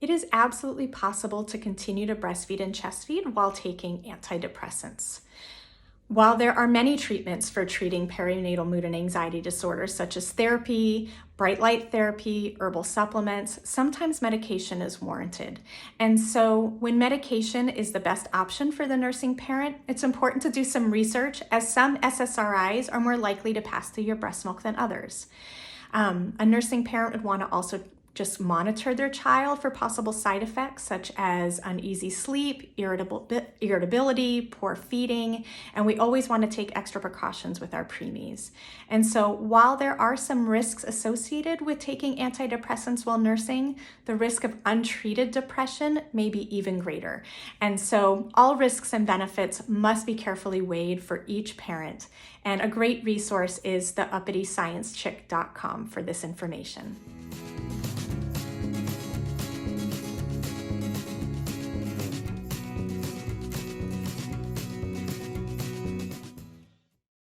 It is absolutely possible to continue to breastfeed and chest feed while taking antidepressants. While there are many treatments for treating perinatal mood and anxiety disorders, such as therapy, bright light therapy, herbal supplements, sometimes medication is warranted. And so when medication is the best option for the nursing parent, it's important to do some research, as some SSRIs are more likely to pass through your breast milk than others. A nursing parent would want to also just monitor their child for possible side effects such as uneasy sleep, irritability, poor feeding, and we always want to take extra precautions with our preemies. And so while there are some risks associated with taking antidepressants while nursing, the risk of untreated depression may be even greater. And so all risks and benefits must be carefully weighed for each parent. And a great resource is the uppitysciencechick.com for this information.